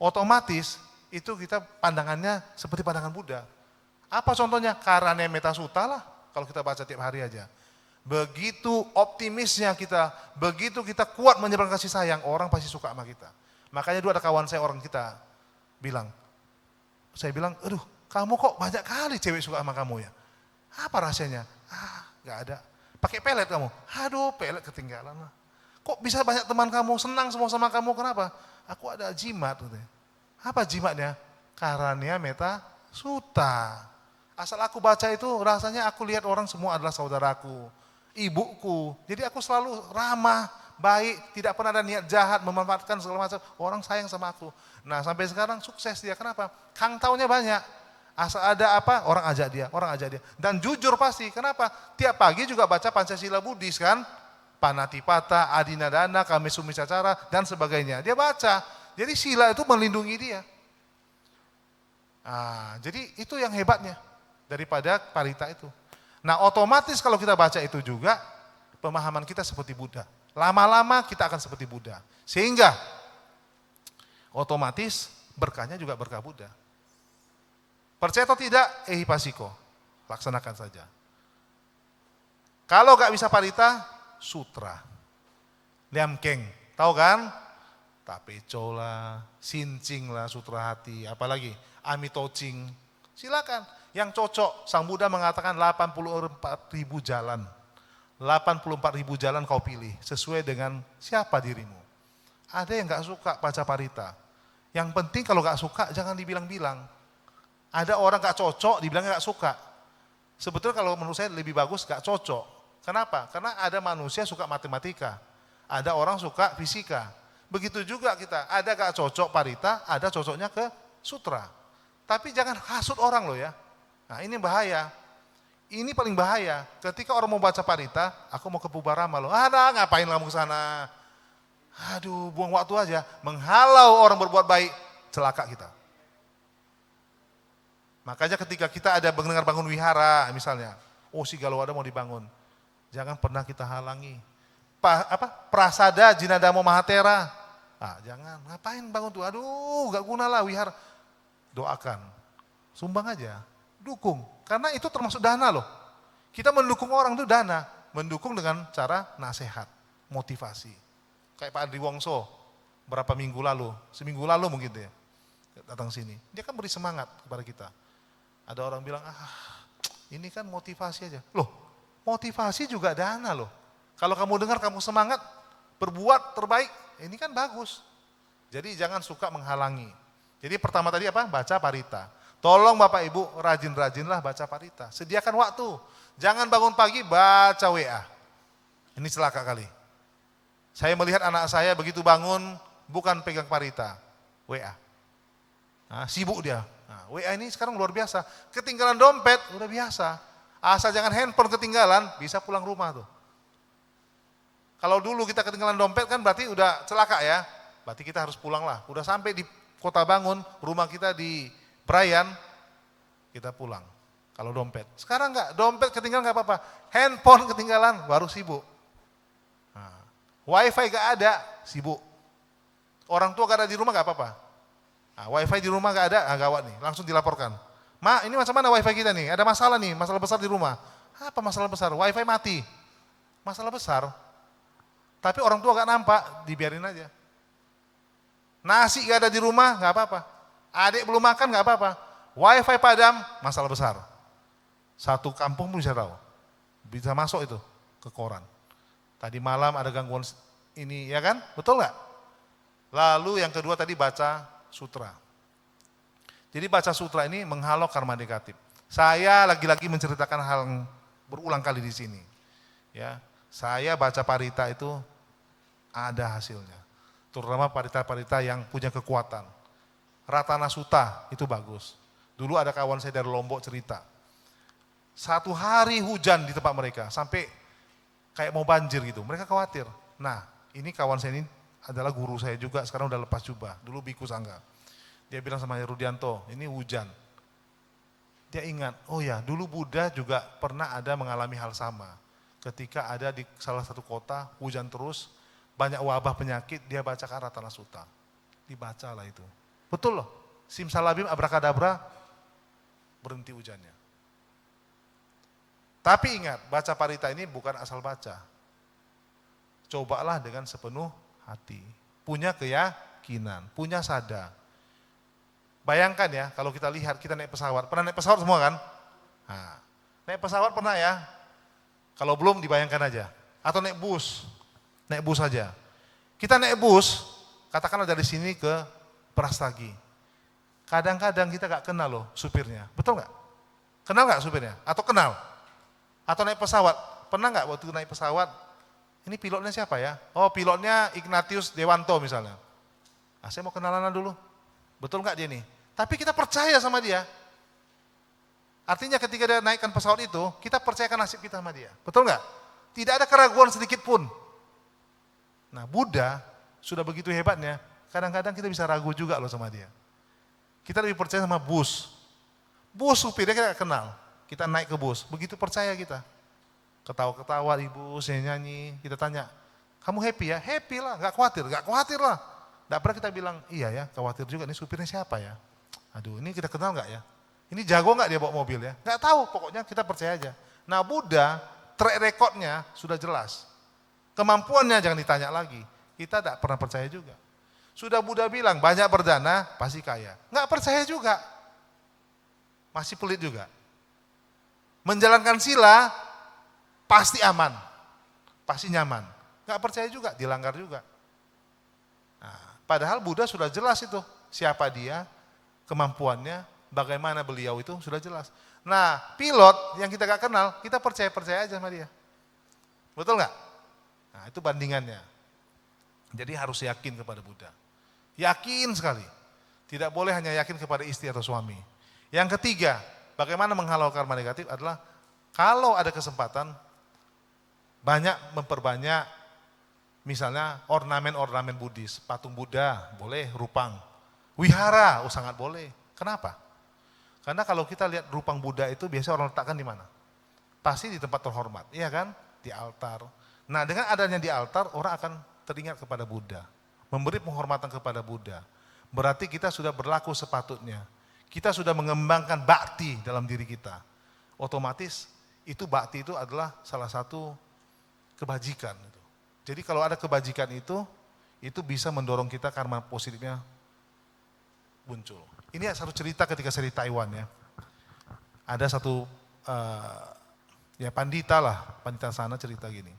Otomatis itu kita pandangannya seperti pandangan Buddha. Apa contohnya? Karane Metta Sutta lah, kalau kita baca tiap hari aja. Begitu optimisnya kita, begitu kita kuat menyebarkan kasih sayang, orang pasti suka sama kita. Makanya dulu ada kawan saya orang kita saya bilang, aduh kamu kok banyak kali cewek suka sama kamu ya? Apa rahasianya? Gak ada. Pakai pelet kamu? Aduh pelet ketinggalan lah. Kok bisa banyak teman kamu, senang semua sama kamu, kenapa? Aku ada jimat. Apa jimatnya? Karania Metta Sutta. Asal aku baca itu rasanya aku lihat orang semua adalah saudaraku, ibuku. Jadi aku selalu ramah, baik, tidak pernah ada niat jahat, memanfaatkan segala macam. Orang sayang sama aku. Nah sampai sekarang sukses dia, kenapa? Kang taunya banyak. Asal ada apa, orang ajak dia. Dan jujur pasti, kenapa? Tiap pagi juga baca Pancasila Buddhis kan? Panatipata, Adinadana, Kamesumisacara, dan sebagainya. Dia baca. Jadi sila itu melindungi dia. Jadi itu yang hebatnya daripada Parita itu. Nah otomatis kalau kita baca itu juga, pemahaman kita seperti Buddha. Lama-lama kita akan seperti Buddha. Sehingga otomatis berkahnya juga berkah Buddha. Percaya atau tidak, ehipasiko, laksanakan saja. Kalau gak bisa Parita, sutra. Liam Keng, tahu kan? Tapeco lah, Sincing lah, sutra hati, apalagi Amitocing. Silakan. Yang cocok, Sang Buddha mengatakan 84.000 jalan. 84.000 jalan kau pilih, sesuai dengan siapa dirimu. Ada yang gak suka baca Parita. Yang penting kalau gak suka, jangan dibilang-bilang. Ada orang gak cocok, dibilang gak suka. Sebetulnya kalau menurut saya lebih bagus gak cocok. Kenapa? Karena ada manusia suka matematika. Ada orang suka fisika. Begitu juga kita, ada gak cocok Parita, ada cocoknya ke sutra. Tapi jangan hasut orang loh ya. Nah ini bahaya. Ini paling bahaya. Ketika orang mau baca Parita, aku mau ke Pubarama loh. Ngapain kamu ke sana? Aduh, buang waktu aja. Menghalau orang berbuat baik, celaka kita. Makanya ketika kita ada mendengar bangun wihara misalnya, si Galawada mau dibangun. Jangan pernah kita halangi. Prasada Jinadamo Mahatera. Jangan, ngapain bangun tuh? Aduh, gak guna lah wihara. Doakan, sumbang aja, dukung. Karena itu termasuk dana loh. Kita mendukung orang itu dana, mendukung dengan cara nasihat, motivasi. Kayak Pak Andri Wongso, berapa minggu lalu, seminggu lalu mungkin dia datang sini. Dia kan beri semangat kepada kita. Ada orang bilang, ini kan motivasi aja. Loh, motivasi juga dana loh. Kalau kamu dengar, kamu semangat, berbuat terbaik, ini kan bagus. Jadi jangan suka menghalangi. Jadi pertama tadi apa? Baca Parita. Tolong Bapak Ibu rajin-rajinlah baca Parita. Sediakan waktu. Jangan bangun pagi baca WA. Ini celaka kali. Saya melihat anak saya begitu bangun, bukan pegang parita, WA. Nah, sibuk dia. Nah, WA ini sekarang luar biasa. Ketinggalan dompet, udah biasa. Asal jangan handphone ketinggalan, bisa pulang rumah tuh. Kalau dulu kita ketinggalan dompet kan berarti udah celaka ya. Berarti kita harus pulang lah. Udah sampai di Kota Bangun, rumah kita di Brayan, kita pulang. Kalau dompet. Sekarang enggak, dompet ketinggalan enggak apa-apa. Handphone ketinggalan, baru sibuk. Nah, wifi enggak ada, sibuk. Orang tua enggak ada di rumah enggak apa-apa. Nah, wifi di rumah enggak ada, gawat nih, langsung dilaporkan. Ma, ini macam mana wifi kita nih? Ada masalah nih, masalah besar di rumah. Apa masalah besar? Wifi mati. Masalah besar. Tapi orang tua enggak nampak, dibiarin aja. Nasi enggak ada di rumah, enggak apa-apa. Adik belum makan enggak apa-apa. Wifi padam, masalah besar. Satu kampung pun bisa tahu. Bisa masuk itu ke koran. Tadi malam ada gangguan ini, ya kan? Betul nggak? Lalu yang kedua tadi baca sutra. Jadi baca sutra ini menghalau karma negatif. Saya lagi-lagi menceritakan hal yang berulang kali di sini. Ya, saya baca parita itu ada hasilnya. Terutama parita-parita yang punya kekuatan. Ratana Sutta itu bagus. Dulu ada kawan saya dari Lombok cerita. Satu hari hujan di tempat mereka, sampai kayak mau banjir gitu. Mereka khawatir. Nah, ini kawan saya ini adalah guru saya juga, sekarang udah lepas jubah. Dulu Biku Sangga. Dia bilang sama Rudianto, ini hujan. Dia ingat, oh ya dulu Buddha juga pernah ada mengalami hal sama. Ketika ada di salah satu kota, hujan terus, banyak wabah penyakit, dia bacakan Ratana Sutta. Dibacalah itu. Betul loh, simsalabim abrakadabra, berhenti hujannya. Tapi ingat, baca parita ini bukan asal baca. Cobalah dengan sepenuh hati. Punya keyakinan, punya sadar. Bayangkan ya, kalau kita lihat, kita naik pesawat. Pernah naik pesawat semua kan? Nah, naik pesawat pernah ya? Kalau belum dibayangkan aja. Atau naik bus saja. Kita naik bus, katakanlah dari sini ke Prastagi. Kadang-kadang kita gak kenal loh supirnya, betul gak? Kenal gak supirnya? Atau kenal? Atau naik pesawat, pernah nggak waktu naik pesawat, ini pilotnya siapa ya? Oh pilotnya Ignatius Dewanto misalnya. Nah, saya mau kenalan dulu, betul nggak dia nih? Tapi kita percaya sama dia. Artinya ketika dia naikkan pesawat itu, kita percayakan nasib kita sama dia, betul nggak? Tidak ada keraguan sedikit pun. Nah Buddha sudah begitu hebatnya, kadang-kadang kita bisa ragu juga loh sama dia. Kita lebih percaya sama bus supirnya kita nggak kenal. Kita naik ke bus, begitu percaya kita. Ketawa-ketawa ibu, saya nyanyi, kita tanya, kamu happy ya? Happy lah, gak khawatir lah. Gak pernah kita bilang, iya ya, khawatir juga, ini supirnya siapa ya? Aduh, ini kita kenal gak ya? Ini jago gak dia bawa mobil ya? Gak tahu, pokoknya kita percaya aja. Nah Buddha, track recordnya sudah jelas. Kemampuannya jangan ditanya lagi, kita gak pernah percaya juga. Sudah Buddha bilang, banyak berdana, pasti kaya. Gak percaya juga, masih pelit juga. Menjalankan sila pasti aman, pasti nyaman. Gak percaya juga, dilanggar juga. Nah, padahal Buddha sudah jelas itu, siapa dia, kemampuannya, bagaimana beliau itu sudah jelas. Nah, pilot yang kita gak kenal, kita percaya aja sama dia. Betul gak? Nah, itu bandingannya. Jadi harus yakin kepada Buddha. Yakin sekali. Tidak boleh hanya yakin kepada istri atau suami. Yang ketiga, bagaimana menghalau karma negatif adalah kalau ada kesempatan banyak memperbanyak misalnya ornamen-ornamen Buddhis, patung Buddha boleh, rupang. Wihara, sangat boleh. Kenapa? Karena kalau kita lihat rupang Buddha itu biasanya orang letakkan di mana? Pasti di tempat terhormat, iya kan? Di altar. Nah dengan adanya di altar orang akan teringat kepada Buddha, memberi penghormatan kepada Buddha. Berarti kita sudah berlaku sepatutnya. Kita sudah mengembangkan bakti dalam diri kita. Otomatis itu bakti itu adalah salah satu kebajikan. Jadi kalau ada kebajikan itu bisa mendorong kita karma positifnya muncul. Ini satu cerita ketika saya di Taiwan ya. Ada satu ya pandita sana cerita gini.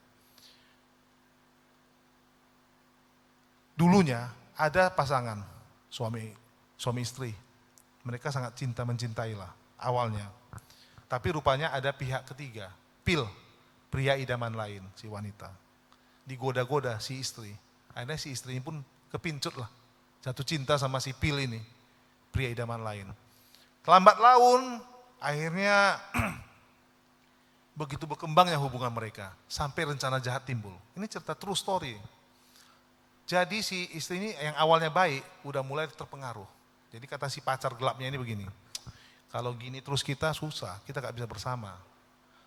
Dulunya ada pasangan suami istri. Mereka sangat mencintai lah awalnya. Tapi rupanya ada pihak ketiga, pria idaman lain, si wanita. digoda-goda si istri. Akhirnya si istri ini pun kepincut lah, jatuh cinta sama si Pil ini, pria idaman lain. Lambat laun, akhirnya begitu berkembangnya hubungan mereka, sampai rencana jahat timbul. Ini cerita true story. Jadi si istri ini yang awalnya baik, udah mulai terpengaruh. Jadi kata si pacar gelapnya ini begini, kalau gini terus kita susah, kita gak bisa bersama.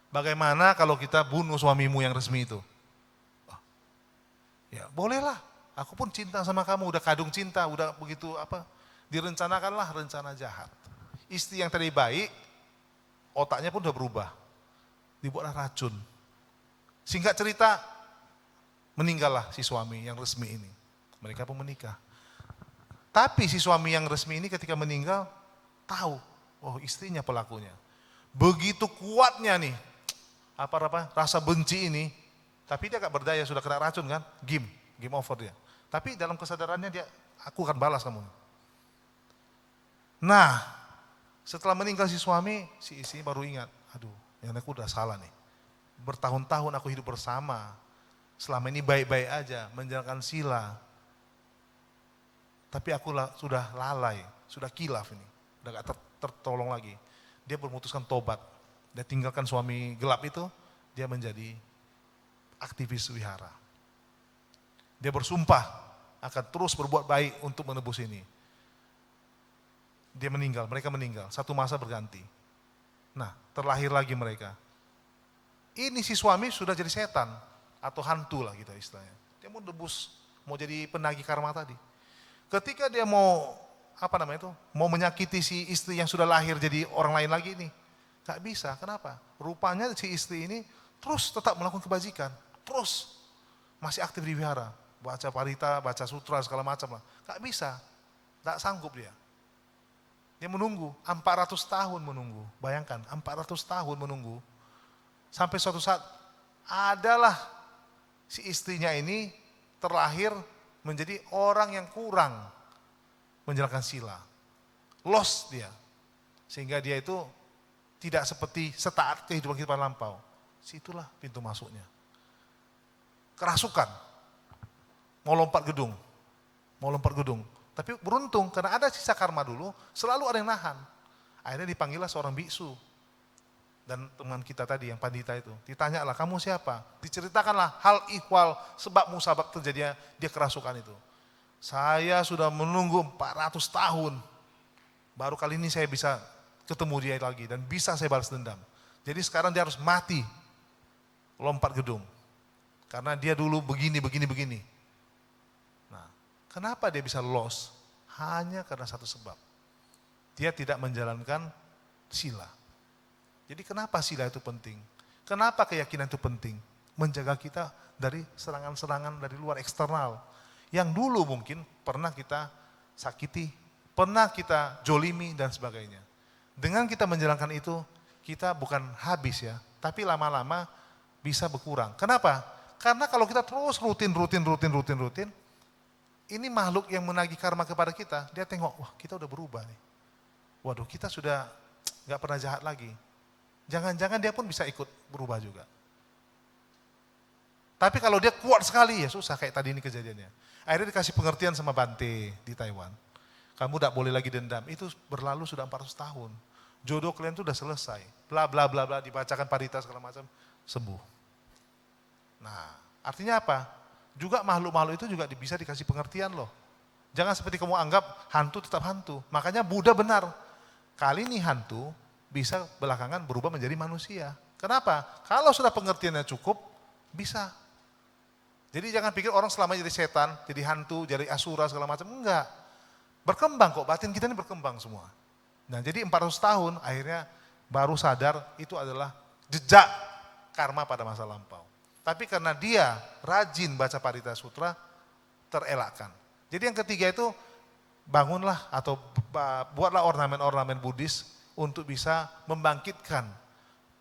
Bagaimana kalau kita bunuh suamimu yang resmi itu? Ya bolehlah, aku pun cinta sama kamu, udah kadung cinta, udah begitu direncanakanlah rencana jahat. Istri yang tadi baik, otaknya pun udah berubah, dibuatlah racun. Singkat cerita, meninggallah si suami yang resmi ini. Mereka pun menikah. Tapi si suami yang resmi ini ketika meninggal, tahu, oh istrinya pelakunya. Begitu kuatnya nih, rasa benci ini, tapi dia gak berdaya, sudah kena racun kan, game over dia. Tapi dalam kesadarannya dia, aku akan balas kamu. Nah, setelah meninggal si suami, si istri baru ingat, aduh, yang aku udah salah nih. Bertahun-tahun aku hidup bersama, selama ini baik-baik aja, menjalankan sila. Tapi aku sudah lalai, sudah kilaf ini, udah gak tertolong lagi. Dia memutuskan tobat, dia tinggalkan suami gelap itu, dia menjadi aktivis wihara. Dia bersumpah akan terus berbuat baik untuk menebus ini. Dia meninggal, mereka meninggal, satu masa berganti. Nah, terlahir lagi mereka. Ini si suami sudah jadi setan atau hantu lah kita istilahnya. Dia mau debus, mau jadi penagih karma tadi. Ketika dia mau mau menyakiti si istri yang sudah lahir jadi orang lain lagi ini, gak bisa. Kenapa? Rupanya si istri ini terus tetap melakukan kebajikan, terus masih aktif di wihara, baca parita, baca sutra segala macam lah. Gak bisa, gak sanggup dia. Dia menunggu 400 tahun menunggu. Bayangkan 400 tahun menunggu. Sampai suatu saat adalah si istrinya ini terlahir menjadi orang yang kurang menjalankan sila. Lost dia. Sehingga dia itu tidak seperti setaat kehidupan kita lampau. Situlah pintu masuknya. Kerasukan. Mau lompat gedung. Tapi beruntung karena ada sisa karma dulu, selalu ada yang nahan. Akhirnya dipanggillah seorang biksu. Dan teman kita tadi yang pandita itu, ditanyalah kamu siapa? Diceritakanlah hal ihwal sebab musabab terjadinya dia kerasukan itu. Saya sudah menunggu 400 tahun, baru kali ini saya bisa ketemu dia lagi dan bisa saya balas dendam. Jadi sekarang dia harus mati, lompat gedung. Karena dia dulu begini. Nah, kenapa dia bisa lost? Hanya karena satu sebab. Dia tidak menjalankan sila. Jadi kenapa sila itu penting? Kenapa keyakinan itu penting? Menjaga kita dari serangan-serangan dari luar eksternal. Yang dulu mungkin pernah kita sakiti, pernah kita jolimi dan sebagainya. Dengan kita menjalankan itu, kita bukan habis ya, tapi lama-lama bisa berkurang. Kenapa? Karena kalau kita terus rutin, ini makhluk yang menagih karma kepada kita, dia tengok, wah kita udah berubah nih. Waduh kita sudah gak pernah jahat lagi. Jangan-jangan dia pun bisa ikut berubah juga. Tapi kalau dia kuat sekali ya susah kayak tadi ini kejadiannya. Akhirnya dikasih pengertian sama Bante di Taiwan. Kamu tidak boleh lagi dendam, itu berlalu sudah 400 tahun. Jodoh kalian itu sudah selesai. Bla bla bla bla dibacakan parita segala macam, sembuh. Nah, artinya apa? Juga makhluk-makhluk itu juga bisa dikasih pengertian loh. Jangan seperti kamu anggap hantu tetap hantu. Makanya Buddha benar. Kali ini hantu bisa belakangan berubah menjadi manusia. Kenapa? Kalau sudah pengertiannya cukup, bisa. Jadi jangan pikir orang selama jadi setan, jadi hantu, jadi asura segala macam. Enggak. Berkembang kok, batin kita ini berkembang semua. Nah jadi 400 tahun akhirnya baru sadar itu adalah jejak karma pada masa lampau. Tapi karena dia rajin baca Parita Sutra, terelakkan. Jadi yang ketiga itu bangunlah atau buatlah ornamen-ornamen Buddhis untuk bisa membangkitkan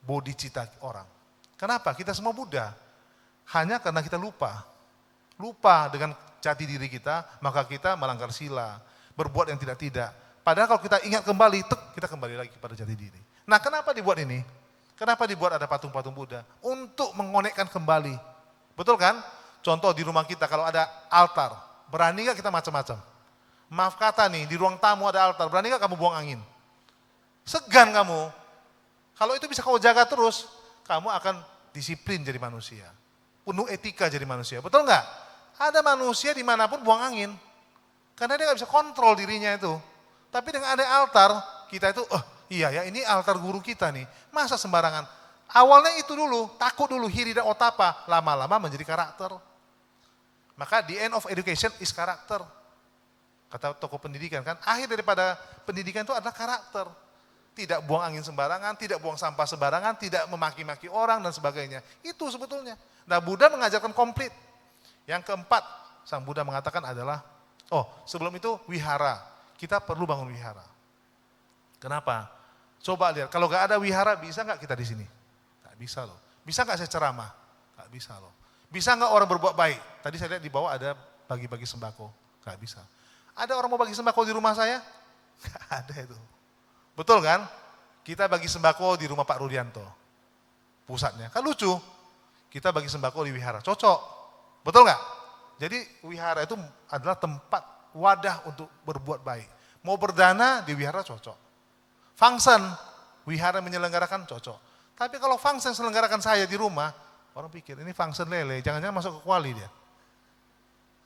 bodhicitta orang. Kenapa? Kita semua Buddha. Hanya karena kita lupa dengan jati diri kita, maka kita melanggar sila, berbuat yang tidak-tidak. Padahal kalau kita ingat kembali, kita kembali lagi kepada jati diri. Nah kenapa dibuat ini? Kenapa dibuat ada patung-patung Buddha? Untuk mengonekkan kembali. Betul kan? Contoh di rumah kita kalau ada altar, berani nggak kita macam-macam? Maaf kata nih, di ruang tamu ada altar, berani nggak kamu buang angin? Segan kamu. Kalau itu bisa kau jaga terus, kamu akan disiplin jadi manusia. Penuh etika jadi manusia, betul nggak? Ada manusia dimanapun buang angin. Karena dia nggak bisa kontrol dirinya itu. Tapi dengan ada altar, kita itu, iya ya ini altar guru kita nih. Masa sembarangan? Awalnya itu dulu, takut dulu, hiri dan otapa. Lama-lama menjadi karakter. Maka the end of education is karakter. Kata tokoh pendidikan kan, akhir daripada pendidikan itu adalah karakter. Tidak buang angin sembarangan, tidak buang sampah sembarangan, tidak memaki-maki orang dan sebagainya. Itu sebetulnya. Nah Buddha mengajarkan komplit. Yang keempat, Sang Buddha mengatakan adalah, sebelum itu wihara. Kita perlu bangun wihara. Kenapa? Coba lihat, kalau gak ada wihara bisa gak kita di sini? Gak bisa loh. Bisa gak saya ceramah? Gak bisa loh. Bisa gak orang berbuat baik? Tadi saya lihat di bawah ada bagi-bagi sembako. Gak bisa. Ada orang mau bagi sembako di rumah saya? Gak ada itu. Betul kan? Kita bagi sembako di rumah Pak Rudianto. Pusatnya. Kan lucu. Kita bagi sembako di wihara. Cocok. Betul gak? Jadi wihara itu adalah tempat wadah untuk berbuat baik. Mau berdana di wihara cocok. Function, wihara menyelenggarakan cocok. Tapi kalau function selenggarakan saya di rumah, orang pikir ini function lele, jangan-jangan masuk ke kuali dia.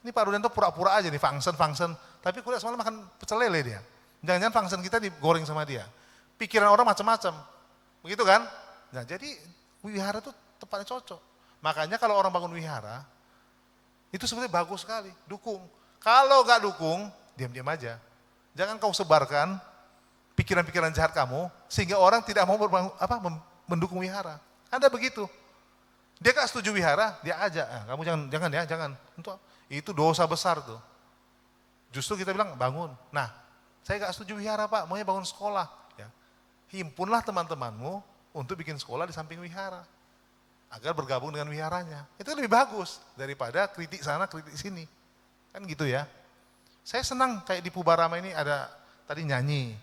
Ini Pak Rudianto pura-pura aja nih function. Tapi kuliah semalam makan pecel lele dia. Jangan-jangan function kita digoreng sama dia. Pikiran orang macam-macam. Begitu kan? Nah jadi wihara itu tempatnya cocok. Makanya kalau orang bangun wihara, itu sebenarnya bagus sekali, dukung. Kalau gak dukung, diam-diam aja. Jangan kau sebarkan pikiran-pikiran jahat kamu, sehingga orang tidak mau mendukung wihara. Ada begitu. Dia gak setuju wihara, dia ajak. Kamu jangan. Itu dosa besar tuh. Justru kita bilang bangun. Nah, saya gak setuju wihara Pak, maunya bangun sekolah. Ya. Himpunlah teman-temanmu untuk bikin sekolah di samping wihara. Agar bergabung dengan wiharanya. Itu lebih bagus daripada kritik sana, kritik sini. Kan gitu ya. Saya senang kayak di Pubarama ini ada tadi nyanyi.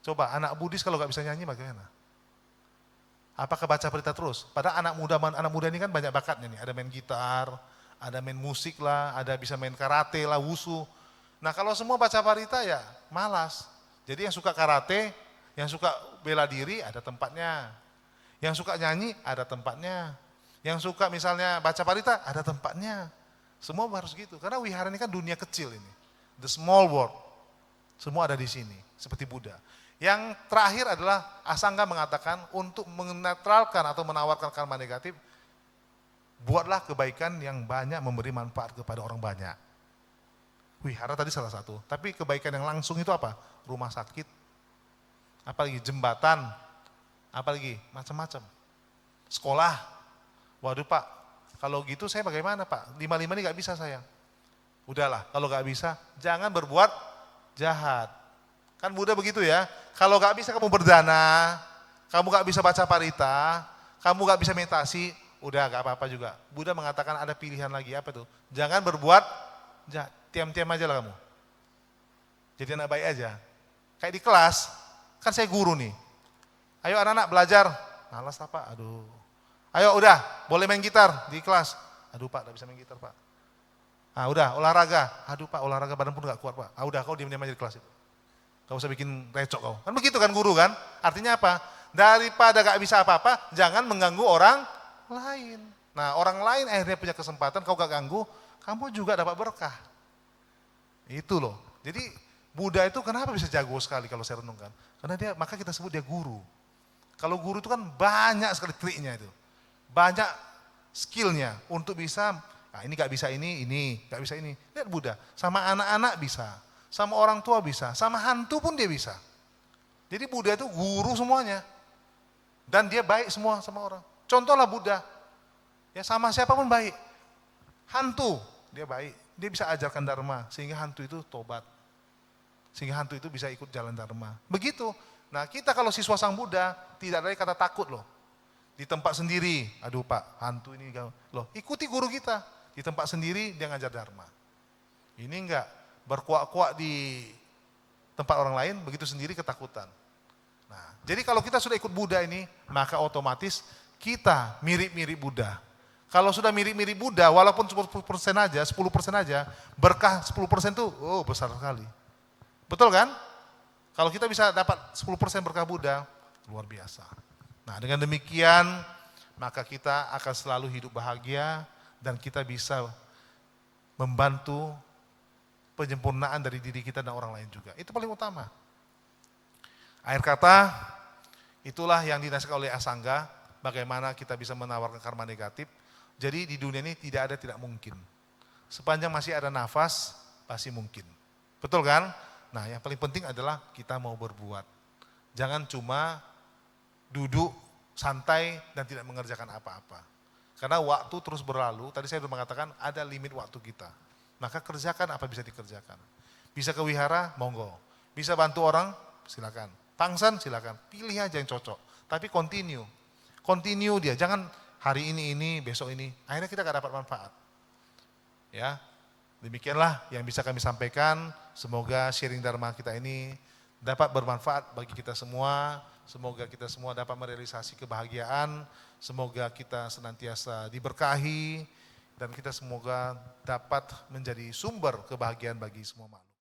Coba anak Buddhis kalau gak bisa nyanyi bagaimana? Apakah baca berita terus? Padahal anak muda ini kan banyak bakatnya nih. Ada main gitar, ada main musik lah, ada bisa main karate lah, wushu. Nah kalau semua baca berita ya malas. Jadi yang suka karate, yang suka bela diri ada tempatnya. Yang suka nyanyi ada tempatnya. Yang suka misalnya baca berita ada tempatnya. Semua harus gitu. Karena wihara ini kan dunia kecil ini. The small world. Semua ada di sini. Seperti Buddha. Yang terakhir adalah Asangga mengatakan untuk menetralkan atau menawarkan karma negatif, buatlah kebaikan yang banyak memberi manfaat kepada orang banyak. Wihara tadi salah satu. Tapi kebaikan yang langsung itu apa? Rumah sakit. Apalagi jembatan. Apalagi macam-macam. Sekolah. Waduh Pak, kalau gitu saya bagaimana Pak? 5-5 ini gak bisa saya. Udahlah, kalau gak bisa, jangan berbuat jahat. Kan Buddha begitu ya. Kalau gak bisa kamu berdana, kamu gak bisa baca parita, kamu gak bisa meditasi, udah gak apa-apa juga. Buddha mengatakan ada pilihan lagi, apa tuh? Jangan berbuat jahat, diam-diam aja lah kamu. Jadi anak baik aja. Kayak di kelas, kan saya guru nih. Ayo anak-anak belajar. Malas lah Pak, aduh. Ayo udah, boleh main gitar di kelas. Aduh Pak, gak bisa main gitar Pak. Ah udah, olahraga. Aduh Pak, olahraga badan pun gak kuat Pak. Ah udah, kau diam-diam aja di kelas itu. Gak usah bikin recok kau. Kan begitu kan guru kan? Artinya apa? Daripada gak bisa apa-apa, jangan mengganggu orang lain. Nah orang lain akhirnya punya kesempatan, kau gak ganggu, kamu juga dapat berkah. Itu loh. Jadi Buddha itu kenapa bisa jago sekali kalau saya renungkan? Karena maka kita sebut dia guru. Kalau guru itu kan banyak sekali triknya itu. Banyak skillnya untuk bisa, nah ini gak bisa ini gak bisa ini. Lihat Buddha, sama anak-anak bisa, sama orang tua bisa, sama hantu pun dia bisa. Jadi Buddha itu guru semuanya. Dan dia baik semua sama orang. Contohlah Buddha, ya sama siapapun baik. Hantu, dia baik, dia bisa ajarkan dharma, sehingga hantu itu tobat. Sehingga hantu itu bisa ikut jalan dharma. Begitu. Nah kita kalau siswa Sang Buddha, tidak ada kata takut loh. Di tempat sendiri, aduh Pak, hantu ini, loh ikuti guru kita. Di tempat sendiri dia ngajar dharma. Ini enggak berkuak-kuak di tempat orang lain, begitu sendiri ketakutan. Nah, jadi kalau kita sudah ikut Buddha ini, maka otomatis kita mirip-mirip Buddha. Kalau sudah mirip-mirip Buddha, walaupun 10% aja, 10% aja, berkah 10% tuh, oh besar sekali. Betul kan? Kalau kita bisa dapat 10% berkah Buddha, luar biasa. Nah dengan demikian, maka kita akan selalu hidup bahagia dan kita bisa membantu penyempurnaan dari diri kita dan orang lain juga. Itu paling utama. Akhir kata, itulah yang dinasihatkan oleh Asangga, bagaimana kita bisa menawarkan karma negatif. Jadi di dunia ini tidak ada tidak mungkin. Sepanjang masih ada nafas, pasti mungkin. Betul kan? Nah yang paling penting adalah kita mau berbuat. Jangan cuma duduk santai dan tidak mengerjakan apa-apa. Karena waktu terus berlalu, tadi saya sudah mengatakan ada limit waktu kita. Maka kerjakan apa bisa dikerjakan. Bisa ke wihara, monggo. Bisa bantu orang, silakan. Pangsan, silakan. Pilih aja yang cocok. Tapi continue. Continue dia, jangan hari ini, besok ini. Akhirnya kita gak dapat manfaat. Ya, demikianlah yang bisa kami sampaikan. Semoga sharing dharma kita ini dapat bermanfaat bagi kita semua. Semoga kita semua dapat merealisasi kebahagiaan. Semoga kita senantiasa diberkahi. Dan kita semoga dapat menjadi sumber kebahagiaan bagi semua makhluk.